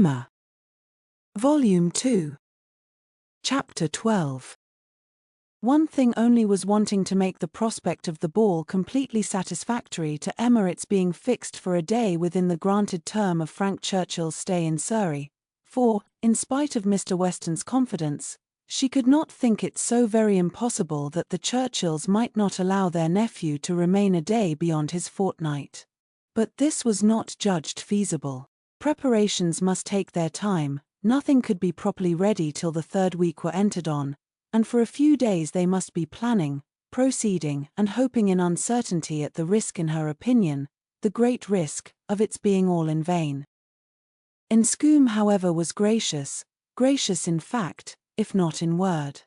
Emma. Volume 2. Chapter 12. One thing only was wanting to make the prospect of the ball completely satisfactory to Emma, its being fixed for a day within the granted term of Frank Churchill's stay in Surrey, for, in spite of Mr. Weston's confidence, she could not think it so very impossible that the Churchills might not allow their nephew to remain a day beyond his fortnight. But this was not judged feasible. Preparations must take their time, nothing could be properly ready till the third week were entered on, and for a few days they must be planning, proceeding, and hoping in uncertainty at the risk, in her opinion, the great risk, of its being all in vain. Enscombe, however, was gracious in fact, if not in word.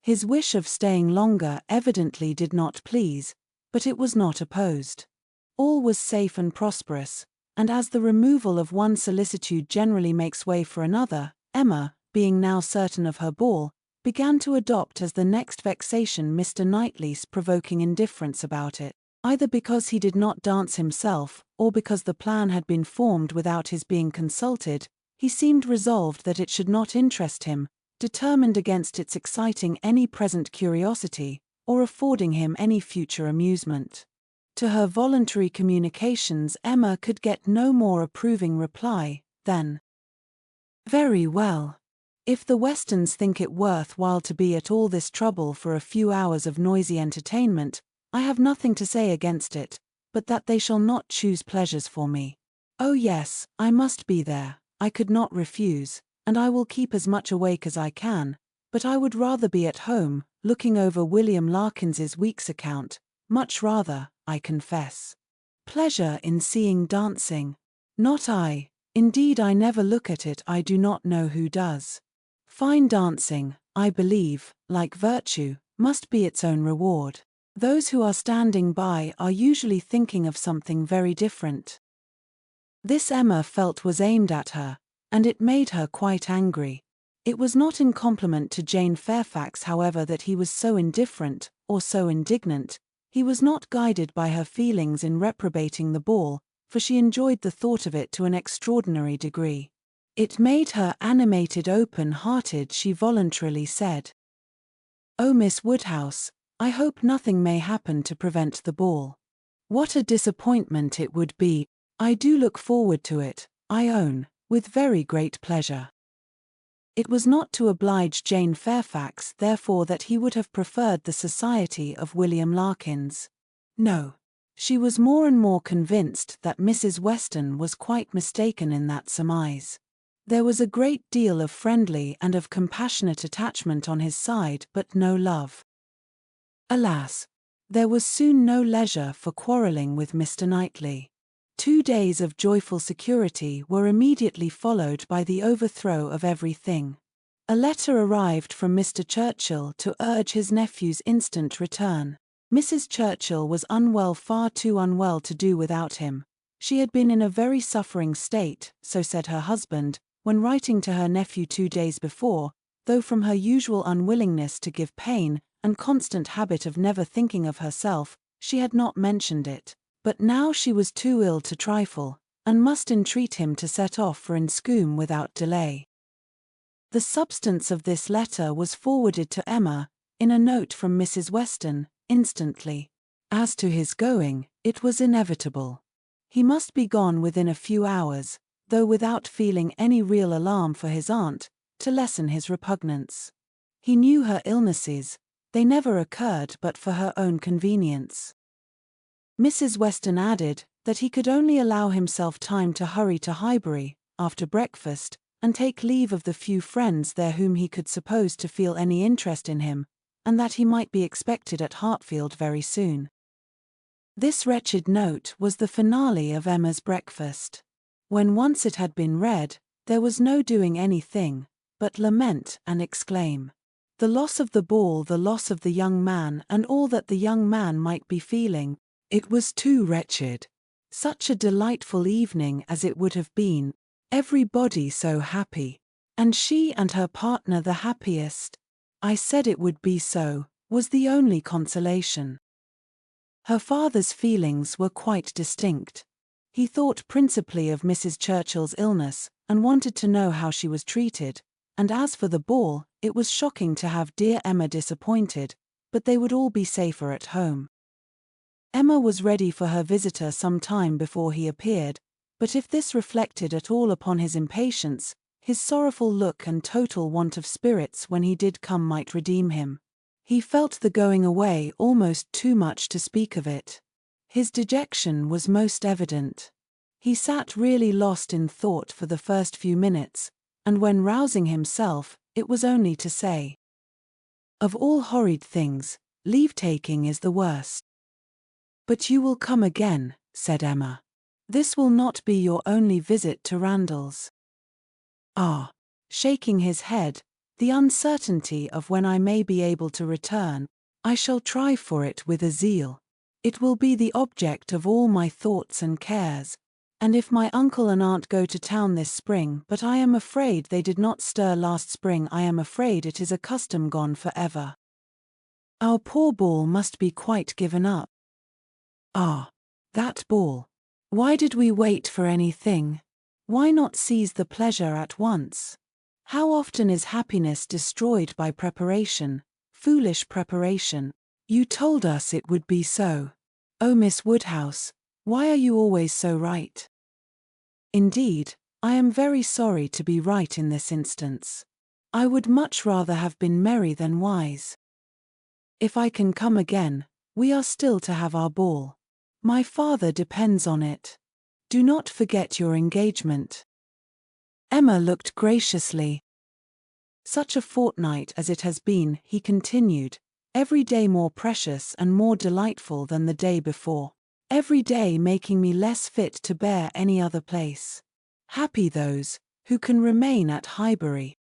His wish of staying longer evidently did not please, but it was not opposed. All was safe and prosperous, and as the removal of one solicitude generally makes way for another, Emma, being now certain of her ball, began to adopt as the next vexation Mr. Knightley's provoking indifference about it, either because he did not dance himself, or because the plan had been formed without his being consulted. He seemed resolved that it should not interest him, determined against its exciting any present curiosity, or affording him any future amusement. To her voluntary communications Emma could get no more approving reply than, "Very well. If the Westons think it worth while to be at all this trouble for a few hours of noisy entertainment, I have nothing to say against it, but that they shall not choose pleasures for me. Oh yes, I must be there, I could not refuse, and I will keep as much awake as I can, but I would rather be at home, looking over William Larkins's week's account, much rather, I confess. Pleasure in seeing dancing? Not I. Indeed, I never look at it. I do not know who does. Fine dancing, I believe, like virtue, must be its own reward. Those who are standing by are usually thinking of something very different." This Emma felt was aimed at her, and it made her quite angry. It was not in compliment to Jane Fairfax, however, that he was so indifferent, or so indignant. He was not guided by her feelings in reprobating the ball, for she enjoyed the thought of it to an extraordinary degree. It made her animated, open-hearted. She voluntarily said, "Oh, Miss Woodhouse, I hope nothing may happen to prevent the ball. What a disappointment it would be. I do look forward to it, I own, with very great pleasure." It was not to oblige Jane Fairfax, therefore, that he would have preferred the society of William Larkins. No. She was more and more convinced that Mrs. Weston was quite mistaken in that surmise. There was a great deal of friendly and of compassionate attachment on his side, but no love. Alas! There was soon no leisure for quarrelling with Mr. Knightley. 2 days of joyful security were immediately followed by the overthrow of everything. A letter arrived from Mr. Churchill to urge his nephew's instant return. Mrs. Churchill was unwell, far too unwell to do without him. She had been in a very suffering state, so said her husband, when writing to her nephew 2 days before, though from her usual unwillingness to give pain, and constant habit of never thinking of herself, she had not mentioned it. But now she was too ill to trifle, and must entreat him to set off for Enscombe without delay. The substance of this letter was forwarded to Emma, in a note from Mrs. Weston, instantly. As to his going, it was inevitable. He must be gone within a few hours, though without feeling any real alarm for his aunt, to lessen his repugnance. He knew her illnesses, they never occurred but for her own convenience. Mrs. Weston added that he could only allow himself time to hurry to Highbury, after breakfast, and take leave of the few friends there whom he could suppose to feel any interest in him, and that he might be expected at Hartfield very soon. This wretched note was the finale of Emma's breakfast. When once it had been read, there was no doing anything but lament and exclaim. The loss of the ball, the loss of the young man, and all that the young man might be feeling. It was too wretched. Such a delightful evening as it would have been, everybody so happy, and she and her partner the happiest. I said it would be so, was the only consolation. Her father's feelings were quite distinct. He thought principally of Mrs. Churchill's illness, and wanted to know how she was treated, and as for the ball, it was shocking to have dear Emma disappointed, but they would all be safer at home. Emma was ready for her visitor some time before he appeared, but if this reflected at all upon his impatience, his sorrowful look and total want of spirits when he did come might redeem him. He felt the going away almost too much to speak of it. His dejection was most evident. He sat really lost in thought for the first few minutes, and when rousing himself, it was only to say, "Of all horrid things, leave-taking is the worst." "But you will come again," said Emma. "This will not be your only visit to Randalls." "Ah," shaking his head, "the uncertainty of when I may be able to return, I shall try for it with a zeal. It will be the object of all my thoughts and cares, and if my uncle and aunt go to town this spring, but I am afraid they did not stir last spring, I am afraid it is a custom gone for ever. Our poor ball must be quite given up. Ah, that ball. Why did we wait for anything? Why not seize the pleasure at once? How often is happiness destroyed by preparation, foolish preparation? You told us it would be so. Oh, Miss Woodhouse, why are you always so right? Indeed, I am very sorry to be right in this instance. I would much rather have been merry than wise. If I can come again, we are still to have our ball. My father depends on it. Do not forget your engagement." Emma looked graciously. "Such a fortnight as it has been," he continued, "every day more precious and more delightful than the day before. Every day making me less fit to bear any other place. Happy those who can remain at Highbury."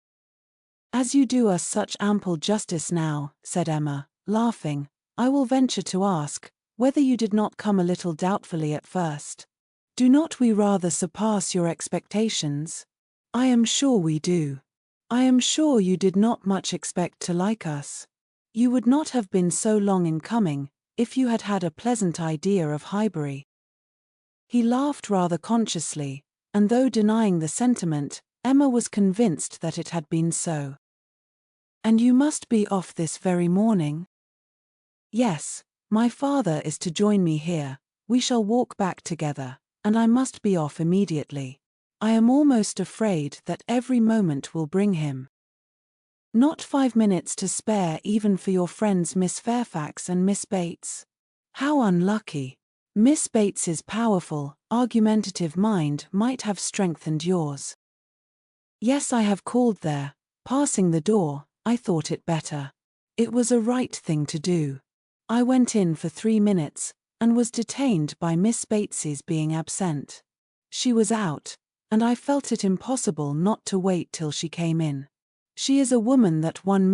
"As you do us such ample justice now," said Emma, laughing, "I will venture to ask, whether you did not come a little doubtfully at first. Do not we rather surpass your expectations? I am sure we do. I am sure you did not much expect to like us. You would not have been so long in coming, if you had had a pleasant idea of Highbury." He laughed rather consciously, and though denying the sentiment, Emma was convinced that it had been so. "And you must be off this very morning?" "Yes, my father is to join me here, we shall walk back together, and I must be off immediately. I am almost afraid that every moment will bring him. Not 5 minutes to spare even for your friends Miss Fairfax and Miss Bates. How unlucky! Miss Bates's powerful, argumentative mind might have strengthened yours." "Yes, I have called there. Passing the door, I thought it better. It was a right thing to do. I went in for 3 minutes, and was detained by Miss Bates's being absent. She was out, and I felt it impossible not to wait till she came in. She is a woman that one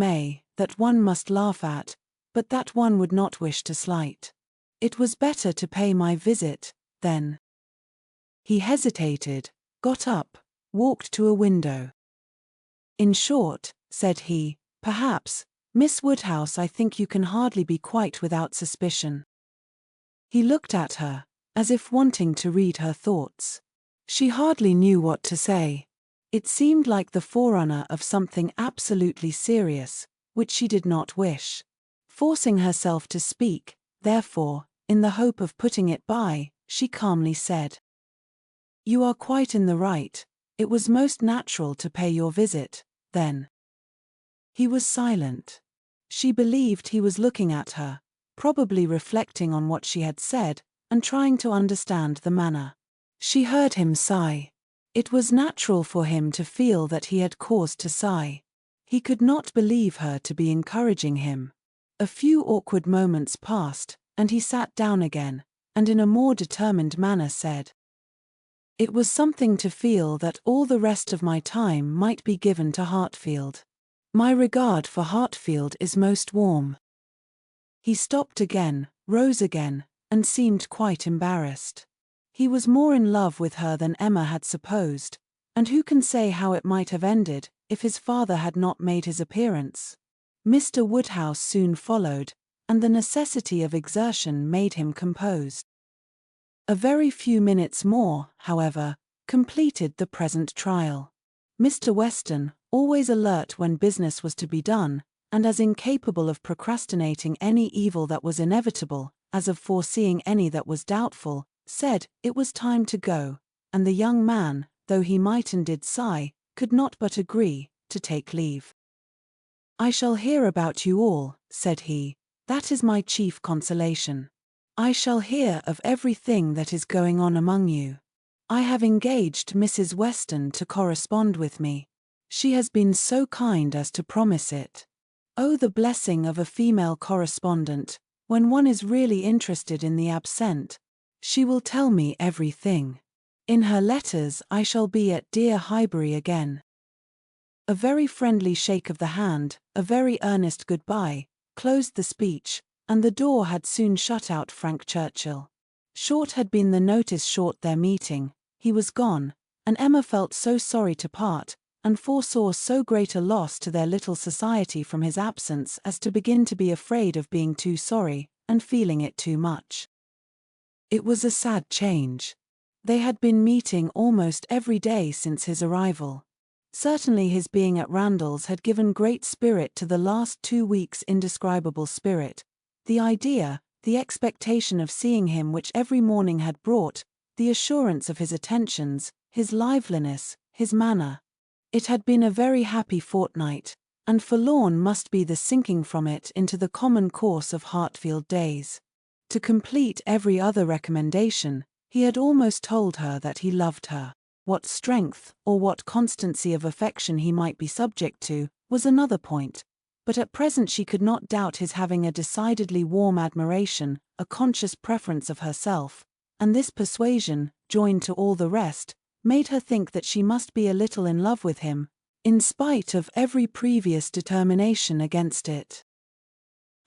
must laugh at, but that one would not wish to slight. It was better to pay my visit, then." He hesitated, got up, walked to a window. "In short," said he, "perhaps, Miss Woodhouse, I think you can hardly be quite without suspicion." He looked at her, as if wanting to read her thoughts. She hardly knew what to say. It seemed like the forerunner of something absolutely serious, which she did not wish. Forcing herself to speak, therefore, in the hope of putting it by, she calmly said, "You are quite in the right. It was most natural to pay your visit, then." He was silent. She believed he was looking at her, probably reflecting on what she had said, and trying to understand the manner. She heard him sigh. It was natural for him to feel that he had cause to sigh. He could not believe her to be encouraging him. A few awkward moments passed, and he sat down again, and in a more determined manner said, "It was something to feel that all the rest of my time might be given to Hartfield. My regard for Hartfield is most warm." He stopped again, rose again, and seemed quite embarrassed. He was more in love with her than Emma had supposed, and who can say how it might have ended, if his father had not made his appearance? Mr. Woodhouse soon followed, and the necessity of exertion made him composed. A very few minutes more, however, completed the present trial. Mr. Weston, always alert when business was to be done, and as incapable of procrastinating any evil that was inevitable, as of foreseeing any that was doubtful, said it was time to go, and the young man, though he might and did sigh, could not but agree to take leave. "I shall hear about you all," said he, "that is my chief consolation. I shall hear of everything that is going on among you. I have engaged Mrs. Weston to correspond with me. She has been so kind as to promise it. Oh, the blessing of a female correspondent, when one is really interested in the absent. She will tell me everything. In her letters I shall be at dear Highbury again." A very friendly shake of the hand, a very earnest goodbye, closed the speech, and the door had soon shut out Frank Churchill. Short had been the notice short their meeting, he was gone, and Emma felt so sorry to part, and foresaw so great a loss to their little society from his absence as to begin to be afraid of being too sorry, and feeling it too much. It was a sad change. They had been meeting almost every day since his arrival. Certainly his being at Randalls had given great spirit to the last 2 weeks' indescribable spirit. The idea, the expectation of seeing him which every morning had brought, the assurance of his attentions, his liveliness, his manner. It had been a very happy fortnight, and forlorn must be the sinking from it into the common course of Hartfield days. To complete every other recommendation, he had almost told her that he loved her. What strength, or what constancy of affection he might be subject to, was another point, but at present she could not doubt his having a decidedly warm admiration, a conscious preference of herself, and this persuasion, joined to all the rest, made her think that she must be a little in love with him, in spite of every previous determination against it.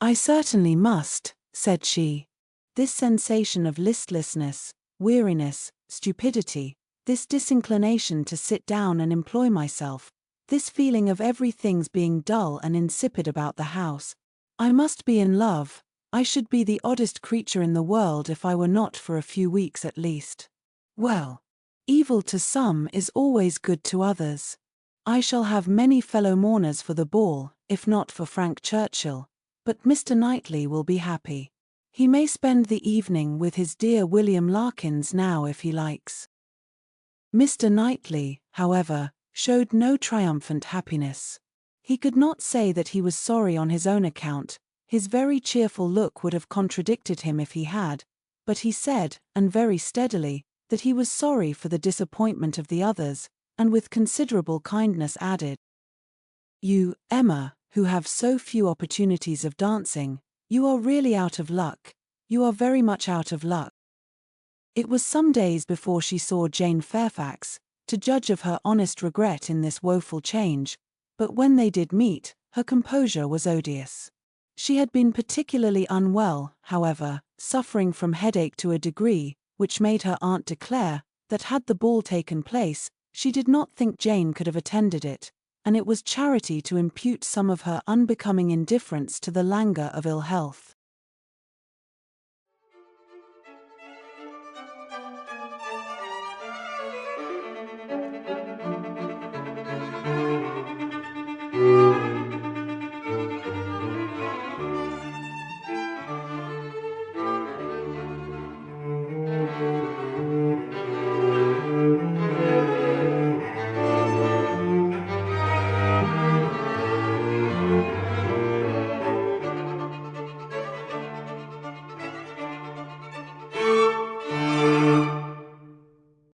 "I certainly must," said she. This sensation of listlessness, weariness, stupidity, this disinclination to sit down and employ myself, this feeling of everything's being dull and insipid about the house. I must be in love. I should be the oddest creature in the world if I were not for a few weeks at least. Well, evil to some is always good to others. I shall have many fellow mourners for the ball, if not for Frank Churchill, but Mr. Knightley will be happy. He may spend the evening with his dear William Larkins now if he likes." Mr. Knightley, however, showed no triumphant happiness. He could not say that he was sorry on his own account, his very cheerful look would have contradicted him if he had, but he said, and very steadily, that he was sorry for the disappointment of the others, and with considerable kindness added, "You, Emma, who have so few opportunities of dancing, you are really out of luck, you are very much out of luck." It was some days before she saw Jane Fairfax, to judge of her honest regret in this woeful change, but when they did meet, her composure was odious. She had been particularly unwell, however, suffering from headache to a degree, which made her aunt declare, that had the ball taken place, she did not think Jane could have attended it, and it was charity to impute some of her unbecoming indifference to the languor of ill health.